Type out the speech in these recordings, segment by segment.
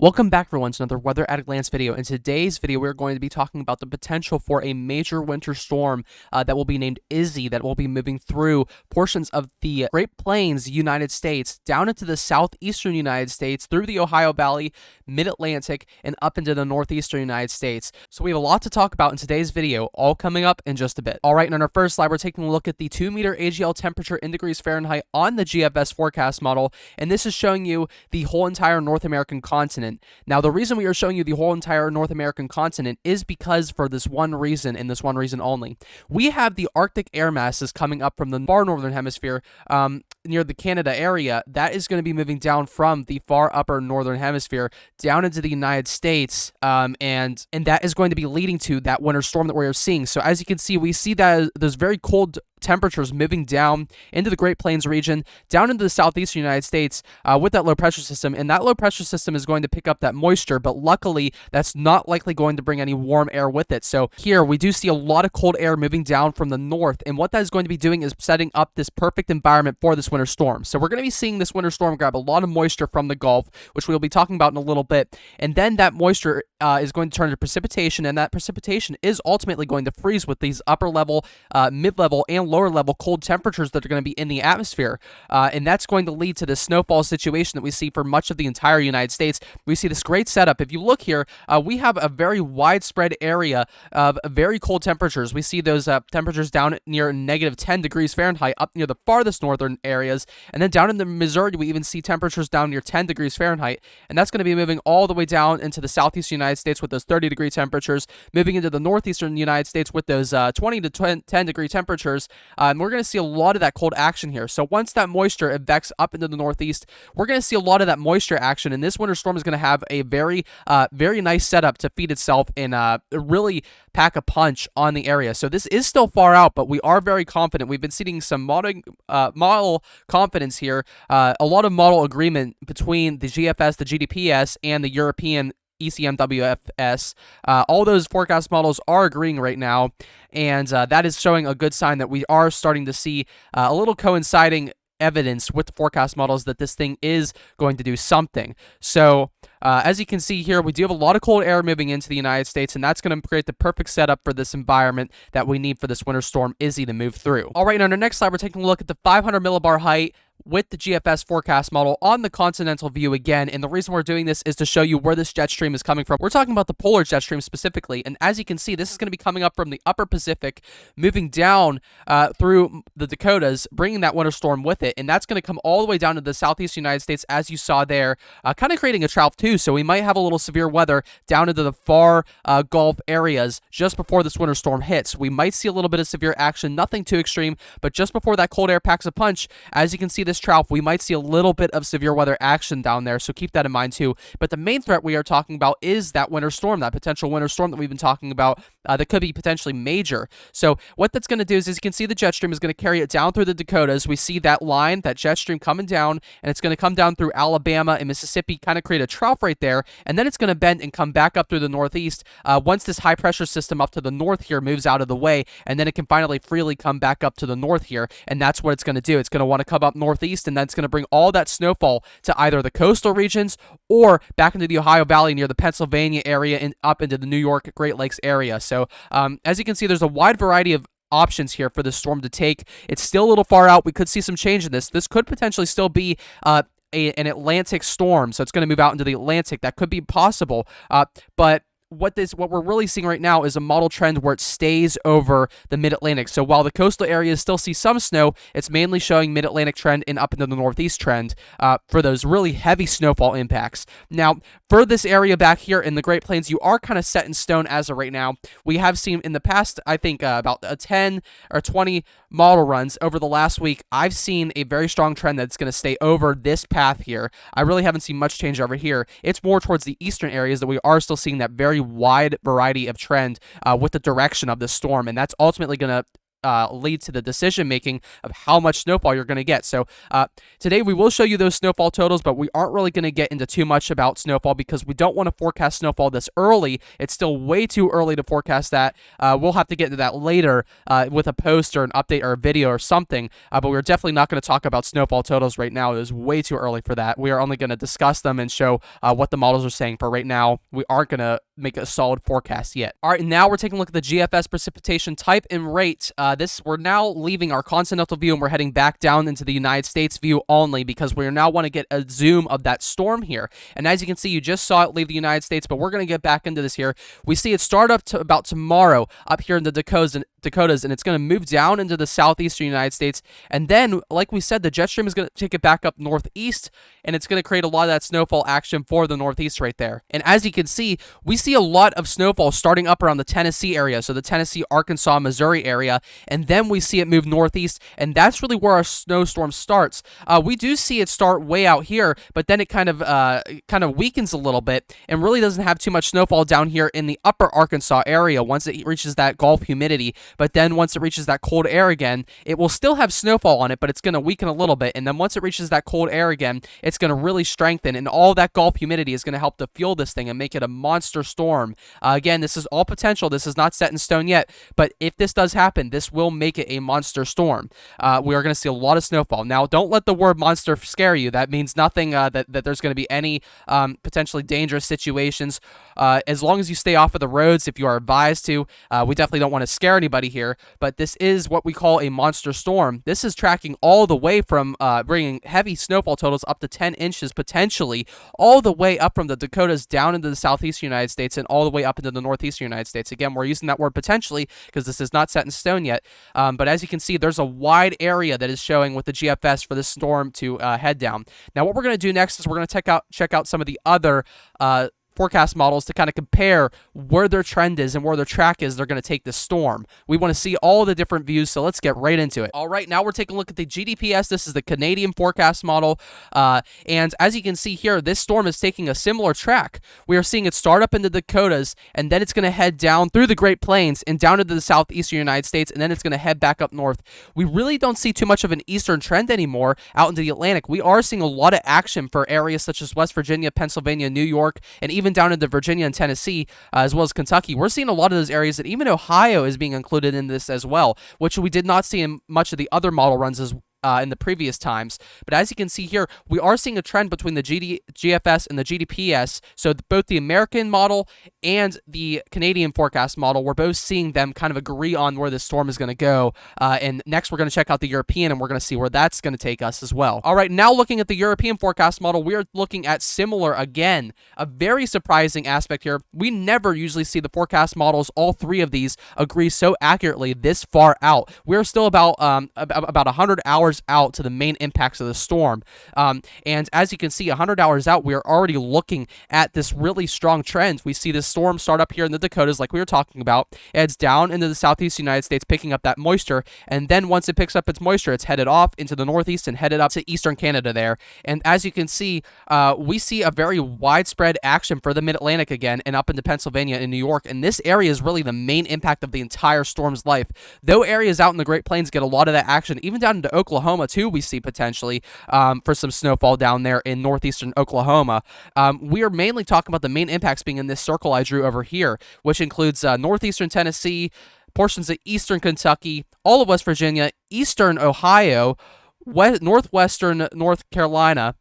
Welcome back everyone to another Weather at a Glance video. In today's video, we're going to be talking about the potential for a major winter storm that will be named Izzy that will be moving through portions of the Great Plains, United States, down into the southeastern United States, through the Ohio Valley, mid-Atlantic, and up into the northeastern United States. So we have a lot to talk about in today's video, all coming up in just a bit. All right, and on our first slide, we're taking a look at the 2-meter AGL temperature in degrees Fahrenheit on the GFS forecast model, and this is showing you the whole entire North American continent. Now, the reason we are showing you the whole entire North American continent is because for this one reason, and this one reason only. We have the Arctic air masses coming up from the far northern hemisphere, near the Canada area. That is going to be moving down from the far upper northern hemisphere down into the United States, and that is going to be leading to that winter storm that we're seeing. So as you can see, we see that there's very cold temperatures moving down into the Great Plains region, down into the southeastern United States with that low pressure system, and that low pressure system is going to pick up that moisture, but luckily that's not likely going to bring any warm air with it. So here we do see a lot of cold air moving down from the north, and what that is going to be doing is setting up this perfect environment for this winter storm. So we're going to be seeing this winter storm grab a lot of moisture from the Gulf, which we'll be talking about in a little bit, and then that moisture is going to turn into precipitation, and that precipitation is ultimately going to freeze with these upper level, mid-level, and lower level cold temperatures that are going to be in the atmosphere, and that's going to lead to the snowfall situation that we see for much of the entire United States. We see this great setup. If you look here, we have a very widespread area of very cold temperatures. We see those temperatures down near negative 10 degrees Fahrenheit up near the farthest northern areas, and then down in the Missouri we even see temperatures down near 10 degrees Fahrenheit, and that's going to be moving all the way down into the southeastern United States with those 30-degree temperatures, moving into the northeastern United States with those 20 to 10-degree temperatures. We're going to see a lot of that cold action here. So once that moisture evects up into the northeast, we're going to see a lot of that moisture action, and this winter storm is going to have a very nice setup to feed itself and really pack a punch on the area. So this is still far out, but we are very confident. We've been seeing some model confidence here, a lot of model agreement between the GFS, the GDPS, and the European ECMWFS. All those forecast models are agreeing right now, and that is showing a good sign that we are starting to see a little coinciding evidence with the forecast models that this thing is going to do something. So as you can see here, we do have a lot of cold air moving into the United States, and that's going to create the perfect setup for this environment that we need for this winter storm Izzy to move through. All right, and on our next slide, we're taking a look at the 500 millibar height with the GFS forecast model on the continental view again, and the reason we're doing this is to show you where this jet stream is coming from. We're talking about the polar jet stream specifically, and as you can see, this is going to be coming up from the upper Pacific, moving down through the Dakotas, bringing that winter storm with it, and that's going to come all the way down to the southeast United States, as you saw there, kind of creating a trough too, so we might have a little severe weather down into the far Gulf areas just before this winter storm hits. We might see a little bit of severe action, nothing too extreme, but just before that cold air packs a punch, as you can see this trough, we might see a little bit of severe weather action down there, so keep that in mind too. But the main threat we are talking about is that winter storm, that potential winter storm that we've been talking about that could be potentially major. So what that's going to do is, as you can see, the jet stream is going to carry it down through the Dakotas. We see that line, that jet stream coming down, and it's going to come down through Alabama and Mississippi, kind of create a trough right there, and then it's going to bend and come back up through the northeast once this high pressure system up to the north here moves out of the way, and then it can finally freely come back up to the north here, and that's what it's going to do. It's going to want to come up northeast, and that's going to bring all that snowfall to either the coastal regions or back into the Ohio Valley near the Pennsylvania area and up into the New York Great Lakes area. So as you can see, there's a wide variety of options here for this storm to take. It's still a little far out. We could see some change in this. This could potentially still be an Atlantic storm, so it's going to move out into the Atlantic. That could be possible, but what we're really seeing right now is a model trend where it stays over the mid-Atlantic. So while the coastal areas still see some snow, it's mainly showing mid-Atlantic trend and up into the northeast trend for those really heavy snowfall impacts. Now, for this area back here in the Great Plains, you are kind of set in stone as of right now. We have seen in the past, I think, about 10 or 20 model runs over the last week. I've seen a very strong trend that's going to stay over this path here. I really haven't seen much change over here. It's more towards the eastern areas that we are still seeing that very wide variety of trend with the direction of this storm, and that's ultimately going to lead to the decision making of how much snowfall you're going to get. So today we will show you those snowfall totals, but we aren't really going to get into too much about snowfall because we don't want to forecast snowfall this early. It's still way too early to forecast that. We'll have to get into that later with a post or an update or a video or something, but we're definitely not going to talk about snowfall totals right now. It is way too early for that. We are only going to discuss them and show what the models are saying. For right now, we aren't going to make a solid forecast yet. All right, now we're taking a look at the GFS precipitation type and rate. We're now leaving our continental view and we're heading back down into the United States view only because we now want to get a zoom of that storm here. And as you can see, you just saw it leave the United States, but we're going to get back into this here. We see it start up to about tomorrow up here in the Dakotas, and it's going to move down into the southeastern United States. And then, like we said, the jet stream is going to take it back up northeast, and it's going to create a lot of that snowfall action for the northeast right there. And as you can see, we see a lot of snowfall starting up around the Tennessee area, so the Tennessee, Arkansas, Missouri area, and then we see it move northeast, and that's really where our snowstorm starts. We do see it start way out here, but then it kind of weakens a little bit and really doesn't have too much snowfall down here in the upper Arkansas area once it reaches that Gulf humidity. But then once it reaches that cold air again, it will still have snowfall on it, but it's going to weaken a little bit. And then once it reaches that cold air again, it's going to really strengthen, and all that Gulf humidity is going to help to fuel this thing and make it a monster storm. Again, this is all potential. This is not set in stone yet, but if this does happen, this will make it a monster storm. We are going to see a lot of snowfall. Now, don't let the word monster scare you. That means nothing that there's going to be any potentially dangerous situations. As long as you stay off of the roads, if you are advised to, we definitely don't want to scare anybody here, but this is what we call a monster storm. This is tracking all the way from bringing heavy snowfall totals up to 10 inches potentially, all the way up from the Dakotas down into the southeastern United States and all the way up into the northeastern United States. Again, we're using that word potentially because this is not set in stone yet, but as you can see, there's a wide area that is showing with the GFS for this storm to head down. Now, what we're going to do next is we're going to check out some of the other forecast models to kind of compare where their trend is and where their track is they're going to take this storm. We want to see all the different views, so let's get right into it. All right, now we're taking a look at the GDPS. This is the Canadian forecast model, and as you can see here, this storm is taking a similar track. We are seeing it start up in the Dakotas, and then it's going to head down through the Great Plains and down into the southeastern United States, and then it's going to head back up north. We really don't see too much of an eastern trend anymore out into the Atlantic. We are seeing a lot of action for areas such as West Virginia, Pennsylvania, New York, and even down into Virginia and Tennessee, as well as Kentucky. We're seeing a lot of those areas, and even Ohio is being included in this as well, which we did not see in much of the other model runs in the previous times. But as you can see here, we are seeing a trend between the GFS and the GDPS. So both the American model and the Canadian forecast model, we're both seeing them kind of agree on where this storm is going to go. And next, we're going to check out the European, and we're going to see where that's going to take us as well. All right, now looking at the European forecast model, we are looking at similar again. A very surprising aspect here. We never usually see the forecast models, all three of these, agree so accurately this far out. We're still about 100 hours out to the main impacts of the storm. And as you can see, 100 hours out, we are already looking at this really strong trend. We see this storm start up here in the Dakotas, like we were talking about. It heads down into the southeast United States, picking up that moisture. And then once it picks up its moisture, it's headed off into the northeast and headed up to eastern Canada there. And as you can see, we see a very widespread action for the mid-Atlantic again and up into Pennsylvania and New York. And this area is really the main impact of the entire storm's life. Though areas out in the Great Plains get a lot of that action, even down into Oklahoma too, we see potentially for some snowfall down there in northeastern Oklahoma. We are mainly talking about the main impacts being in this circle I drew over here, which includes northeastern Tennessee, portions of eastern Kentucky, all of West Virginia, eastern Ohio, northwestern North Carolina,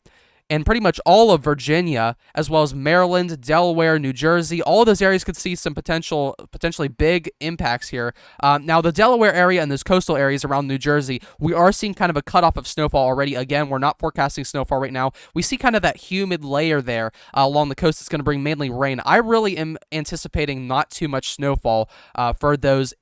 and pretty much all of Virginia, as well as Maryland, Delaware, New Jersey. All of those areas could see some potentially big impacts here. Now, the Delaware area and those coastal areas around New Jersey, we are seeing kind of a cutoff of snowfall already. Again, we're not forecasting snowfall right now. We see kind of that humid layer there along the coast that's going to bring mainly rain. I really am anticipating not too much snowfall for those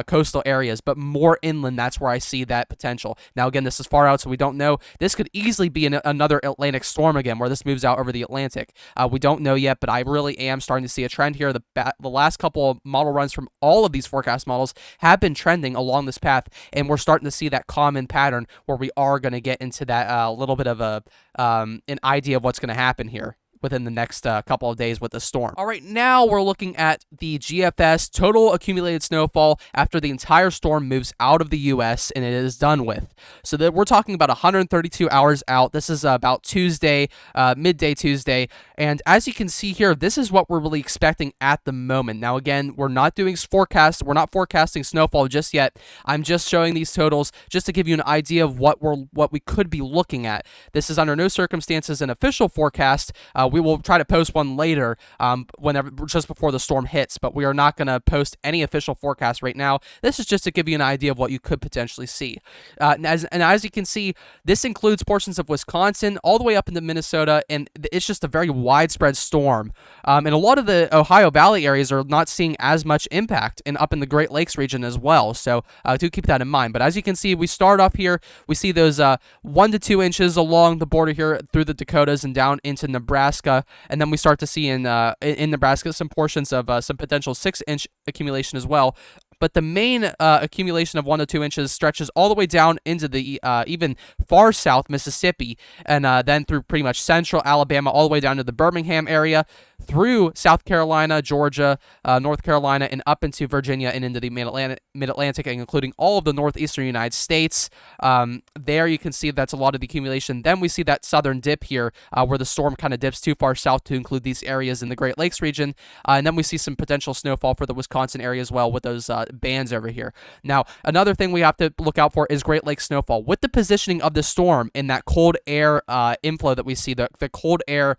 coastal areas, but more inland. That's where I see that potential. Now, again, this is far out, so we don't know. This could easily be another Atlantic storm again, where this moves out over the Atlantic. We don't know yet, but I really am starting to see a trend here. The last couple of model runs from all of these forecast models have been trending along this path, and we're starting to see that common pattern where we are going to get into that little bit of an idea of what's going to happen here within the next couple of days with the storm. All right, now we're looking at the GFS total accumulated snowfall after the entire storm moves out of the U.S. and it is done with. So that we're talking about 132 hours out. This is about Tuesday, midday Tuesday, and as you can see here, this is what we're really expecting at the moment. Now, again, we're not doing forecasts. We're not forecasting snowfall just yet. I'm just showing these totals just to give you an idea of what we could be looking at. This is under no circumstances an official forecast. We will try to post one later, whenever just before the storm hits, but we are not going to post any official forecast right now. This is just to give you an idea of what you could potentially see. As you can see, this includes portions of Wisconsin all the way up into Minnesota, and it's just a very widespread storm. And a lot of the Ohio Valley areas are not seeing as much impact, and up in the Great Lakes region as well. So do keep that in mind. But as you can see, we start off here. We see those 1 to 2 inches along the border here through the Dakotas and down into Nebraska, and then we start to see in Nebraska some portions of some potential 6-inch accumulation as well. But the main accumulation of 1 to 2 inches stretches all the way down into the even far south Mississippi, and then through pretty much central Alabama, all the way down to the Birmingham area, through South Carolina, Georgia, North Carolina, and up into Virginia and into the Mid-Atlantic, including all of the northeastern United States. There you can see that's a lot of the accumulation. Then we see that southern dip here, where the storm kind of dips too far south to include these areas in the Great Lakes region. And then we see some potential snowfall for the Wisconsin area as well with those bands over here. Now, another thing we have to look out for is Great Lakes snowfall. With the positioning of the storm in that cold air inflow that we see, the cold air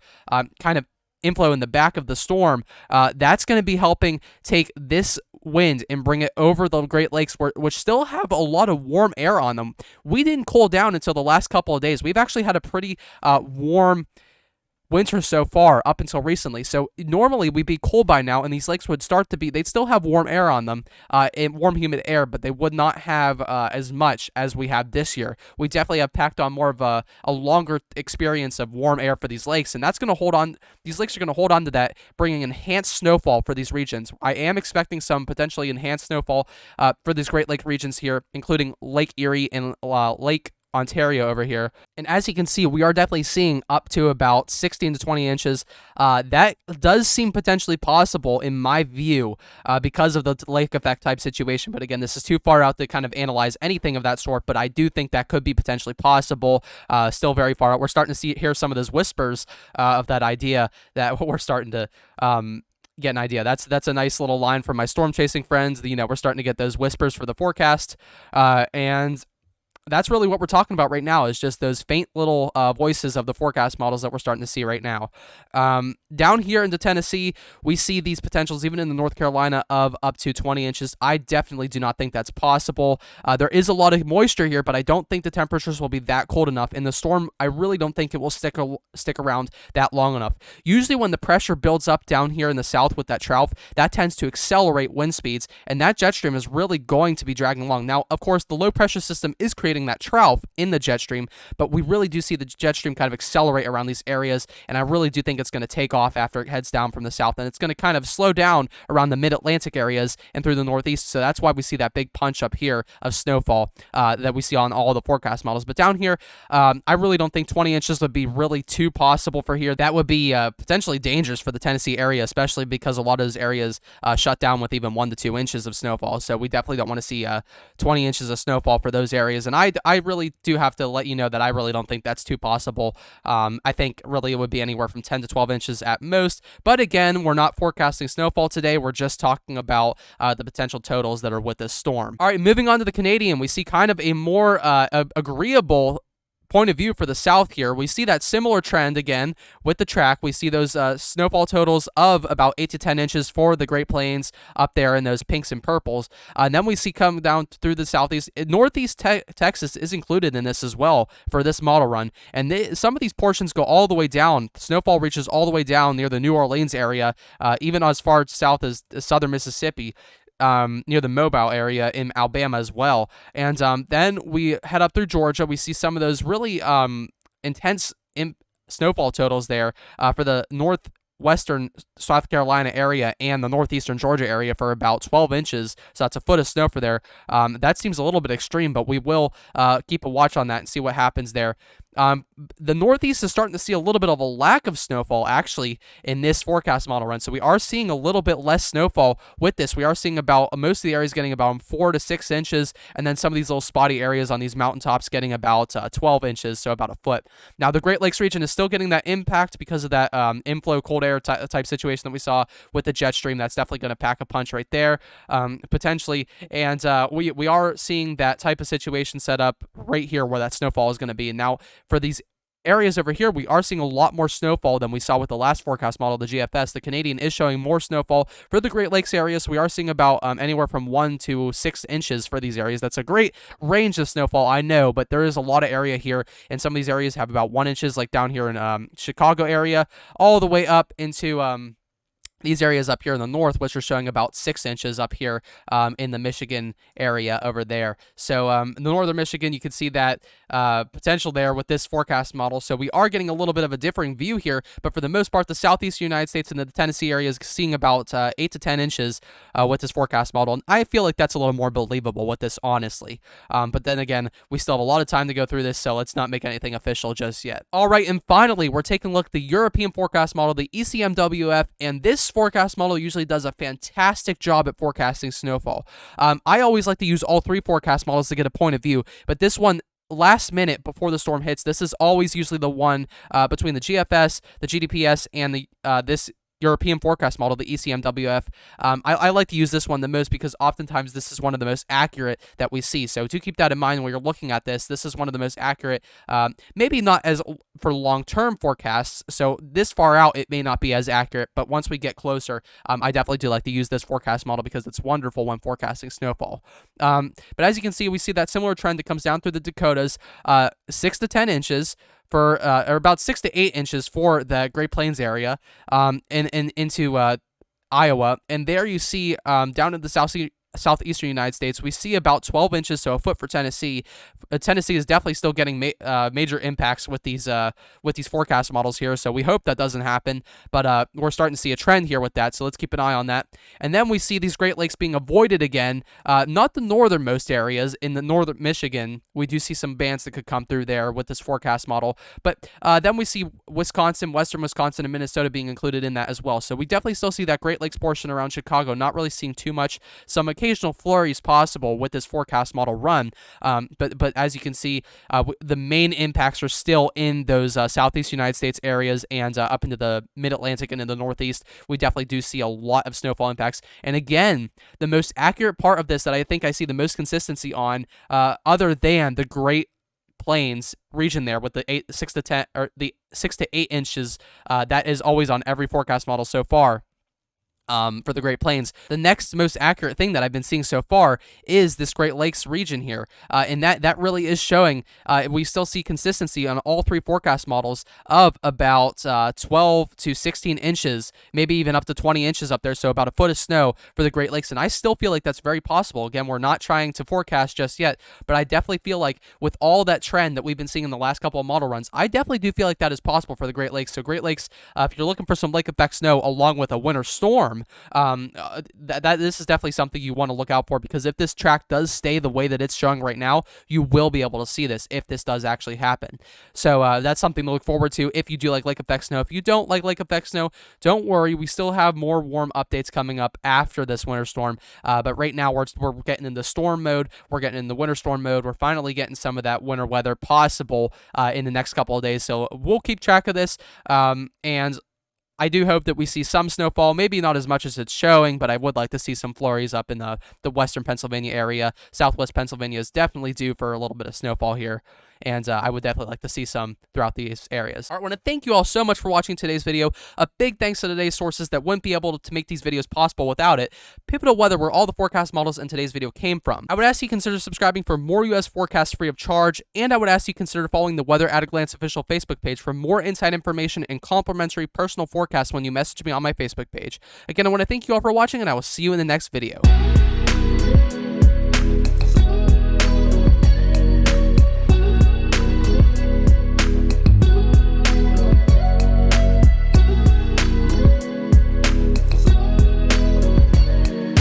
kind of inflow in the back of the storm, that's going to be helping take this wind and bring it over the Great Lakes, which still have a lot of warm air on them. We didn't cool down until the last couple of days. We've actually had a pretty warm winter so far up until recently. So normally we'd be cold by now, and these lakes would start to be, they'd still have warm air on them, and warm humid air, but they would not have as much as we have this year. We definitely have packed on more of a longer experience of warm air for these lakes, and that's going to hold on, these lakes are going to hold on to that, bringing enhanced snowfall for these regions. I am expecting some potentially enhanced snowfall for these Great Lake regions here, including Lake Erie and Lake Ontario over here. And as you can see, we are definitely seeing up to about 16 to 20 inches. That does seem potentially possible in my view because of the lake effect type situation. But again, this is too far out to kind of analyze anything of that sort, but I do think that could be potentially possible. Still very far out. We're starting to hear some of those whispers of that idea that we're starting to get an idea. That's a nice little line from my storm chasing friends. You know, we're starting to get those whispers for the forecast, and that's really what we're talking about right now, is just those faint little voices of the forecast models that we're starting to see right now. Down here into Tennessee, we see these potentials even in the North Carolina of up to 20 inches. I definitely do not think that's possible. There is a lot of moisture here, but I don't think the temperatures will be that cold enough. In the storm, I really don't think it will stick around that long enough. Usually when the pressure builds up down here in the south with that trough, that tends to accelerate wind speeds, and that jet stream is really going to be dragging along. Now, of course, the low pressure system is creating that trough in the jet stream, but we really do see the jet stream kind of accelerate around these areas, and I really do think it's going to take off after it heads down from the south, and it's going to kind of slow down around the mid-Atlantic areas and through the northeast. So that's why we see that big punch up here of snowfall that we see on all the forecast models. But down here, I really don't think 20 inches would be really too possible for here. That would be potentially dangerous for the Tennessee area, especially because a lot of those areas shut down with even 1 to 2 inches of snowfall. So we definitely don't want to see 20 inches of snowfall for those areas. And I really do have to let you know that I really don't think that's too possible. I think really it would be anywhere from 10 to 12 inches at most. But again, we're not forecasting snowfall today. We're just talking about the potential totals that are with this storm. All right, moving on to the Canadian, we see kind of a more agreeable point of view for the south here. We see that similar trend again with the track. We see those snowfall totals of about 8 to 10 inches for the Great Plains up there in those pinks and purples. And then we see come down through the southeast. Northeast Texas is included in this as well for this model run. And some of these portions go all the way down. Snowfall reaches all the way down near the New Orleans area, even as far south as southern Mississippi. Near the Mobile area in Alabama as well. And then we head up through Georgia. We see some of those really intense snowfall totals there for the northwestern South Carolina area and the northeastern Georgia area for about 12 inches. So that's a foot of snow for there. That seems a little bit extreme, but we will keep a watch on that and see what happens there. The Northeast is starting to see a little bit of a lack of snowfall, actually, in this forecast model run. So we are seeing a little bit less snowfall with this. We are seeing about, most of the areas getting about 4 to 6 inches, and then some of these little spotty areas on these mountaintops getting about 12 inches, so about a foot. Now, the Great Lakes region is still getting that impact because of that inflow cold air type situation that we saw with the jet stream. That's definitely going to pack a punch right there, potentially. And we are seeing that type of situation set up right here where that snowfall is going to be. And now, for these areas over here, we are seeing a lot more snowfall than we saw with the last forecast model, the GFS. The Canadian is showing more snowfall for the Great Lakes area, so we are seeing about anywhere from 1 to 6 inches for these areas. That's a great range of snowfall, I know, but there is a lot of area here, and some of these areas have about 1 inches, like down here in Chicago area, all the way up into these areas up here in the north, which are showing about 6 inches up here in the Michigan area over there. So in the northern Michigan, you can see that potential there with this forecast model. So we are getting a little bit of a differing view here, but for the most part, the southeastern United States and the Tennessee area is seeing about 8 to 10 inches with this forecast model. And I feel like that's a little more believable with this, honestly. But then again, we still have a lot of time to go through this, so let's not make anything official just yet. All right, and finally, we're taking a look at the European forecast model, the ECMWF, and this forecast model usually does a fantastic job at forecasting snowfall. I always like to use all 3 forecast models to get a point of view, but this one, last minute before the storm hits, this is always usually the one between the GFS, the GDPS, and the this European forecast model, the ECMWF. I like to use this one the most because oftentimes this is one of the most accurate that we see. So to keep that in mind when you're looking at this, this is one of the most accurate, maybe not as for long-term forecasts. So this far out, it may not be as accurate, but once we get closer, I definitely do like to use this forecast model because it's wonderful when forecasting snowfall. But as you can see, we see that similar trend that comes down through the Dakotas, 6 to 10 inches, for or about 6 to 8 inches for the Great Plains area, and into Iowa, and there you see down in the southeastern United States, we see about 12 inches, so a foot for Tennessee. Tennessee is definitely still getting major impacts with these forecast models here, so we hope that doesn't happen, but we're starting to see a trend here with that, so let's keep an eye on that. And then we see these Great Lakes being avoided again, not the northernmost areas. In the northern Michigan, we do see some bands that could come through there with this forecast model, but then we see Wisconsin, western Wisconsin, and Minnesota being included in that as well, so we definitely still see that Great Lakes portion around Chicago, not really seeing too much. Some occasional flurries possible with this forecast model run, but as you can see, the main impacts are still in those southeast United States areas and up into the mid-Atlantic and in the Northeast. We definitely do see a lot of snowfall impacts, and again, the most accurate part of this that I think I see the most consistency on, other than the Great Plains region there with the 6 to 8 inches, that is always on every forecast model so far. For the Great Plains. The next most accurate thing that I've been seeing so far is this Great Lakes region here, and that really is showing, we still see consistency on all 3 forecast models of about 12 to 16 inches, maybe even up to 20 inches up there, so about a foot of snow for the Great Lakes, and I still feel like that's very possible. Again, we're not trying to forecast just yet, but I definitely feel like with all that trend that we've been seeing in the last couple of model runs, I definitely do feel like that is possible for the Great Lakes. So Great Lakes, if you're looking for some lake effect snow along with a winter storm, this is definitely something you want to look out for, because if this track does stay the way that it's showing right now, you will be able to see this if this does actually happen. So that's something to look forward to if you do like lake effect snow. If you don't like lake effect snow, don't worry, we still have more warm updates coming up after this winter storm, but right now we're getting into storm mode, we're getting in the winter storm mode, we're finally getting some of that winter weather possible in the next couple of days, so we'll keep track of this, and I do hope that we see some snowfall, maybe not as much as it's showing, but I would like to see some flurries up in the western Pennsylvania area. Southwest Pennsylvania is definitely due for a little bit of snowfall here, and I would definitely like to see some throughout these areas. All right, I want to thank you all so much for watching today's video. A big thanks to today's sources that wouldn't be able to make these videos possible without it. Pivotal Weather, where all the forecast models in today's video came from. I would ask you consider subscribing for more U.S. forecasts free of charge, and I would ask you consider following the Weather at a Glance official Facebook page for more inside information and complimentary personal forecasts when you message me on my Facebook page. Again, I want to thank you all for watching, and I will see you in the next video.